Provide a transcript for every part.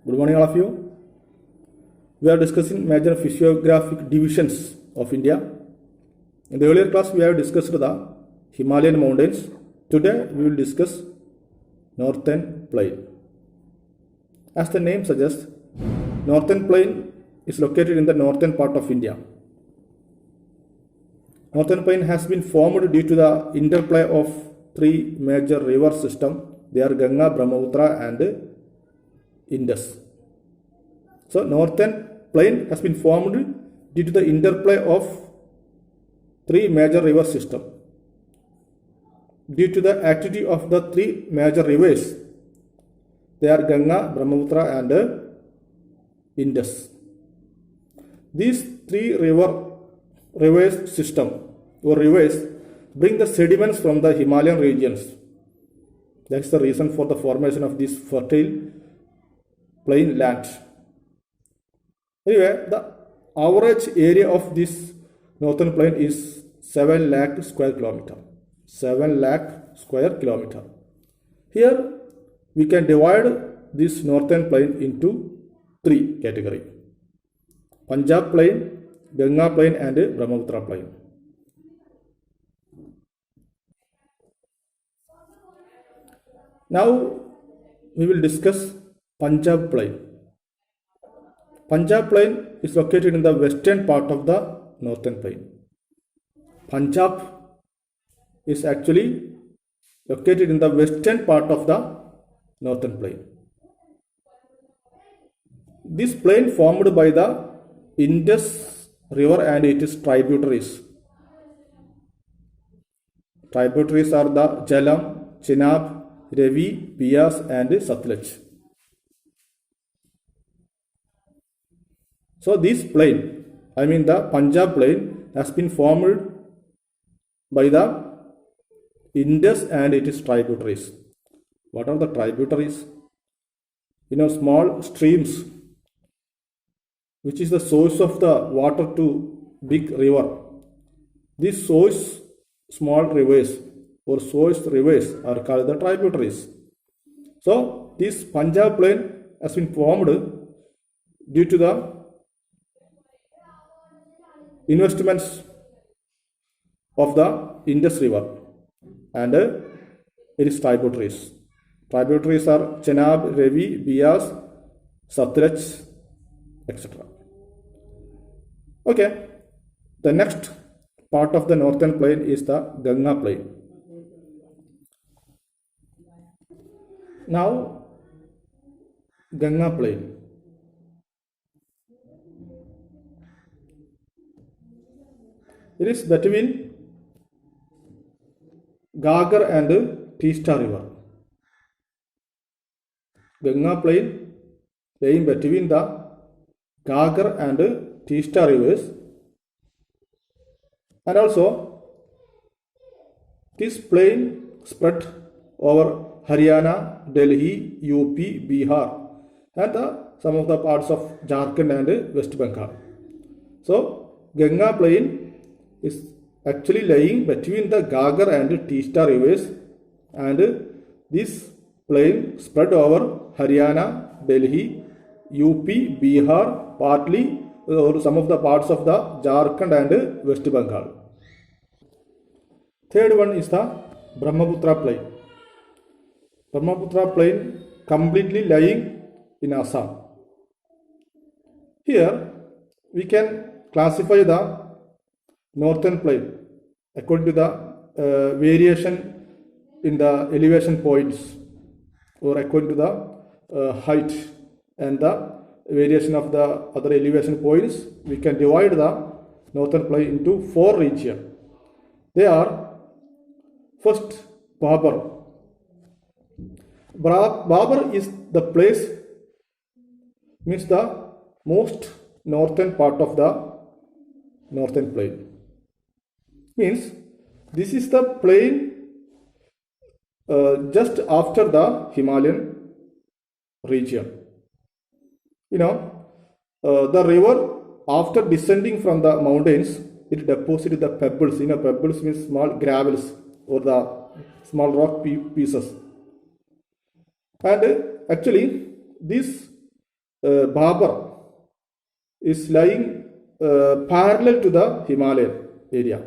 Good morning, all of you. We are discussing major physiographic divisions of India. In the earlier class, we have discussed the Himalayan mountains. Today, we will discuss Northern Plain. As the name suggests, Northern Plain is located in the northern part of India. Northern Plain has been formed due to the interplay of three major river systems. They are Ganga, Brahmaputra and Indus. So, Northern Plain has been formed due to the interplay of three major river systems. Due to the activity of the three major rivers, they are Ganga, Brahmaputra and Indus. These three rivers system or rivers bring the sediments from the Himalayan regions. That's the reason for the formation of this fertile plain land. Anyway, the average area of this northern plain is 7 lakh square kilometer. 7 lakh square kilometer. Here we can divide this northern plain into three categories: Punjab plain, Ganga plain and Brahmaputra plain. Now we will discuss Punjab plain. Punjab plain is located in the western part of the northern plain. Punjab is actually located in the western part of the northern plain. This plain formed by the Indus river and its tributaries. Tributaries are the Jhelum, Chenab, Ravi, Beas and Satluj. So this plain, the Punjab plain, has been formed by the Indus and its tributaries. What are the tributaries? Small streams, which is the source of the water to big river. These source small rivers or source rivers are called the tributaries. So this Punjab plain has been formed due to the investments of the Indus river and its tributaries. Tributaries are Chenab, Ravi, Beas, Satluj, etc. Okay, the next part of the northern plain is the Ganga plain. Now, Ganga plain. It is between Ghaggar and Teesta river. Ganga plain lying between the Ghaggar and Teesta rivers, and also this plain spread over Haryana, Delhi, UP, Bihar and some of the parts of Jharkhand and West Bengal. So Ganga plain is actually lying between the Ghaggar and Teesta rivers, and this plain spread over Haryana, Delhi, UP, Bihar, partly or some of the parts of the Jharkhand and West Bengal. Third one is the Brahmaputra plain. Brahmaputra plain completely lying in Assam. Here we can classify the northern plain according to the variation in the elevation points, or according to the height and the variation of the other elevation points. We can divide the northern plain into four regions. They are: first, Babar. Babar is the place, means the most northern part of the northern plain. Means this is the plain just after the Himalayan region. The river, after descending from the mountains, it deposited the pebbles. Pebbles means small gravels or the small rock pieces. And actually, this Babar is lying parallel to the Himalayan area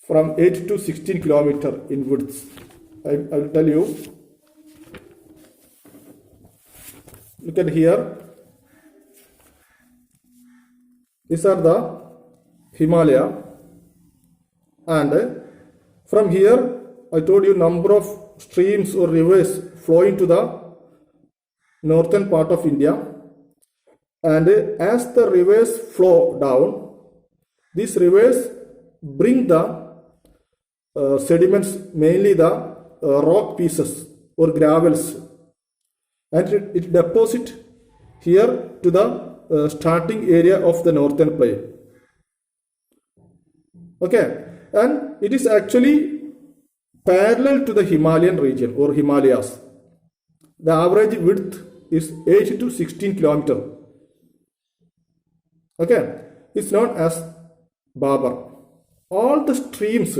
from 8 to 16 kilometer in width. I will tell you. Look at here. These are the Himalaya, and from here I told you number of streams or rivers flowing to the northern part of India, and as the rivers flow down, these rivers bring the sediments, mainly the rock pieces or gravels, and it deposit here to the starting area of the northern plain. Okay, and it is actually parallel to the Himalayan region or Himalayas. The average width is 8 to 16 kilometer. Okay, it's known as Babar. All the streams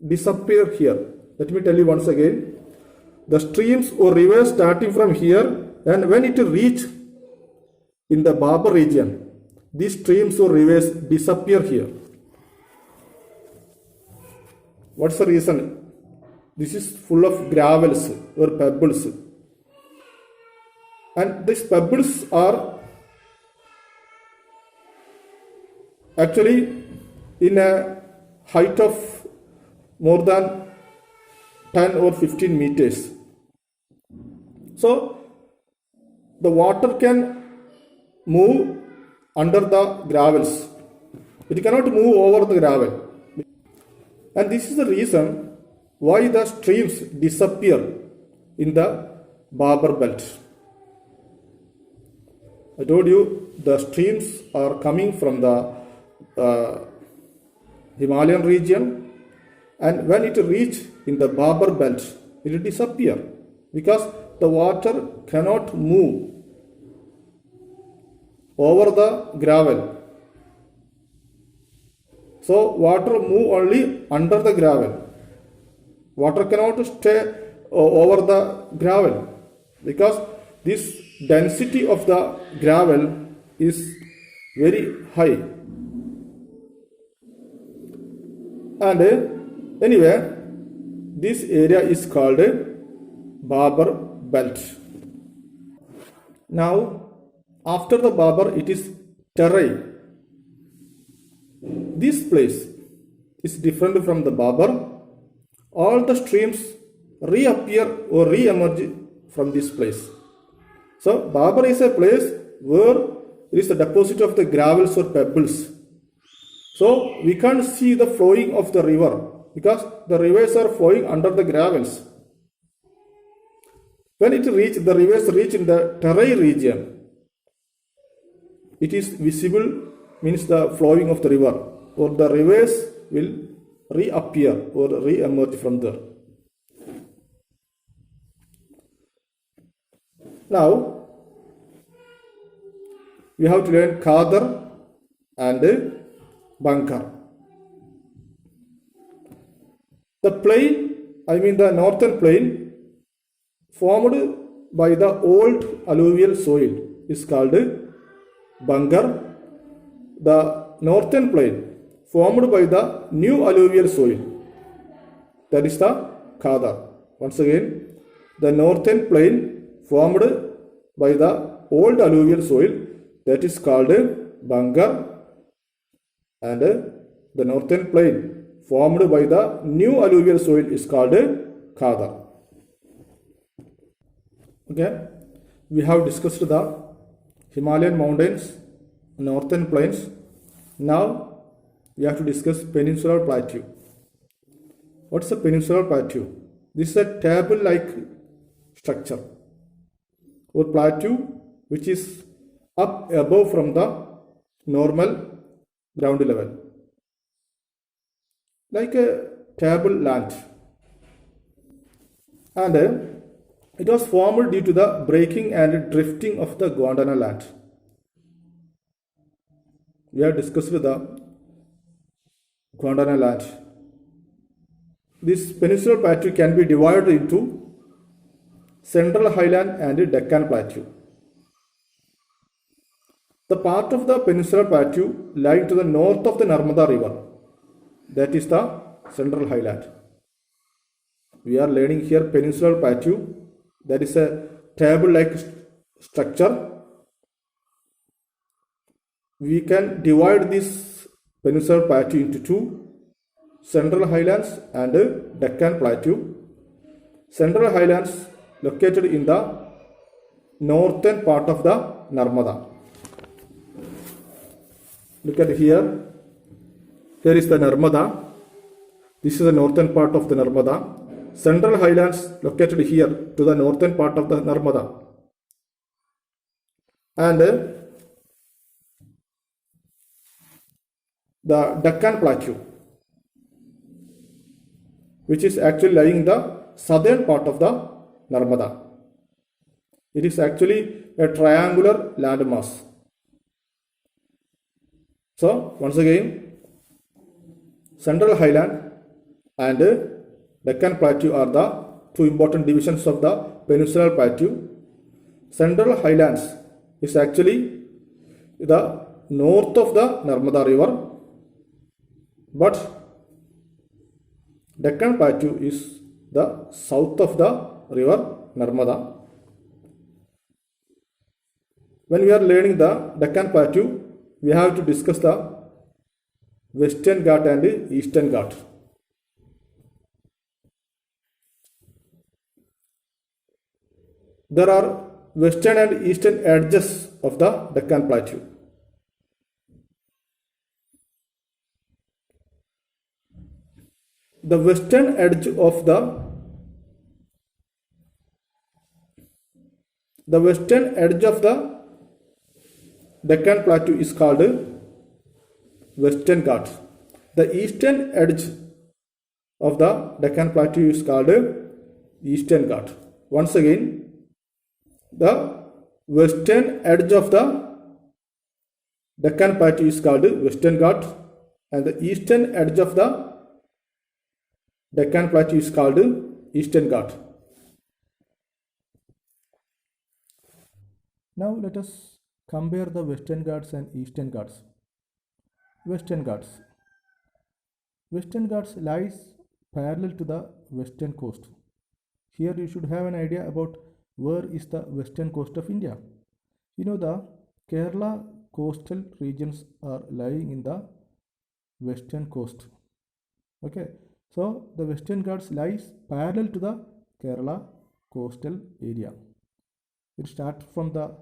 disappear here. Let me tell you once again. The streams or rivers starting from here, and when it reach in the Babar region, these streams or rivers disappear here. What's the reason? This is full of gravels or pebbles, and these pebbles are actually in a height of more than 10 or 15 meters. So the water can move under the gravels. It cannot move over the gravel. And this is the reason why the streams disappear in the Babar belt. I told you the streams are coming from the Himalayan region, and when it reach in the Babar belt, it will disappear because the water cannot move over the gravel. So water move only under the gravel. Water cannot stay over the gravel because this density of the gravel is very high. And anyway, this area is called Babar belt. Now, after the Babar, it is Terai. This place is different from the Babar. All the streams reappear or re-emerge from this place. So, Babar is a place where there is a deposit of the gravels or pebbles. So, we can't see the flowing of the river because the rivers are flowing under the gravels. When the rivers reach in the Terai region, it is visible, means the flowing of the river, or the rivers will reappear or re-emerge from there. Now, we have to learn Khadar and Bangar. The plain, the northern plain, formed by the old alluvial soil is called Bangar. The northern plain formed by the new alluvial soil, that is the Khadar. Once again, the northern plain formed by the old alluvial soil, that is called Bangar, and the northern plain formed by the new alluvial soil is called Khadar. Okay, we have discussed the Himalayan mountains, northern plains. Now we have to discuss peninsular plateau. What's a peninsular plateau? This is a table-like structure or plateau which is up above from the normal ground level, like a tableland, and it was formed due to the breaking and drifting of the Gondwana land. We have discussed the Gondwana land. This peninsular plateau can be divided into Central Highland and Deccan Plateau. The part of the peninsular plateau lying to the north of the Narmada river, that is the Central Highland. We are learning here peninsular plateau, that is a table-like structure. We can divide this peninsular plateau into two, Central Highlands and Deccan Plateau. Central Highlands located in the northern part of the Narmada. Look at here. Here is the Narmada. This is the northern part of the Narmada. Central Highlands located here to the northern part of the Narmada. And the Deccan Plateau, which is actually lying in the southern part of the Narmada. It is actually a triangular landmass. So, once again, Central Highland and Deccan Plateau are the two important divisions of the Peninsular Plateau. Central Highlands is actually the north of the Narmada river, but Deccan Plateau is the south of the river Narmada. When we are learning the Deccan Plateau, we have to discuss the Western Ghat and Eastern Ghat. There are western and eastern edges of the Deccan Plateau. The western edge of the Deccan Plateau is called Western Ghat. The eastern edge of the Deccan Plateau is called Eastern Ghat. Once again, the western edge of the Deccan Plateau is called Western Ghat, and the eastern edge of the Deccan Plateau is called Eastern Ghat. Now let us compare the Western Ghats and Eastern Ghats. Western Ghats. Western Ghats lies parallel to the western coast. Here you should have an idea about where is the western coast of India. You know, the Kerala coastal regions are lying in the western coast. Okay, so the Western Ghats lies parallel to the Kerala coastal area. It starts from the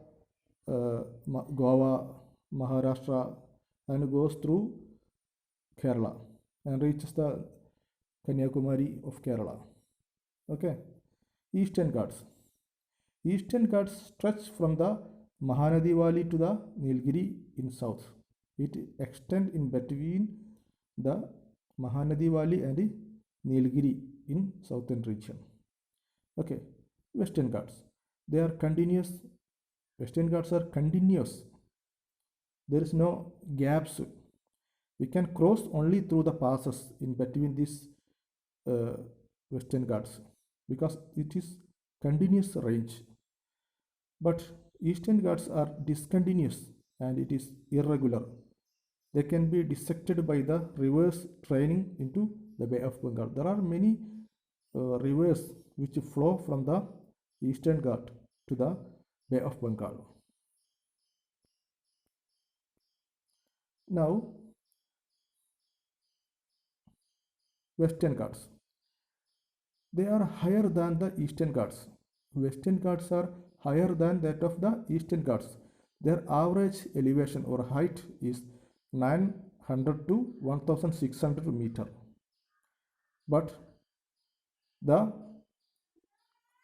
Goa, Maharashtra, and goes through Kerala and reaches the Kanyakumari of Kerala. Okay, Eastern Ghats. Eastern Ghats stretch from the Mahanadi Valley to the Nilgiri in south. It extends in between the Mahanadi Valley and Nilgiri in southern region. Okay, Western Ghats. They are continuous. Western Ghats are continuous. There is no gaps. We can cross only through the passes in between these Western Ghats because it is continuous range. But Eastern Ghats are discontinuous and it is irregular. They can be dissected by the rivers draining into the Bay of Bengal. There are many rivers which flow from the Eastern Ghat to the Bay of Bengal. Now, Western Ghats. They are higher than the Eastern Ghats. Western Ghats are higher than that of the Eastern Ghats. Their average elevation or height is 900 to 1600 meter. But the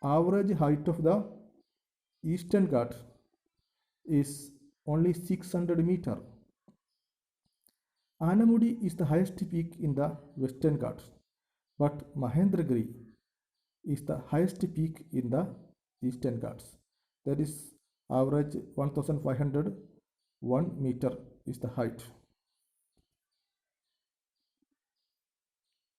average height of the Eastern Ghat is only 600 meter. Anamudi is the highest peak in the Western Ghats, but Mahendragiri is the highest peak in the Eastern Ghats. That is average 1501 meter is the height.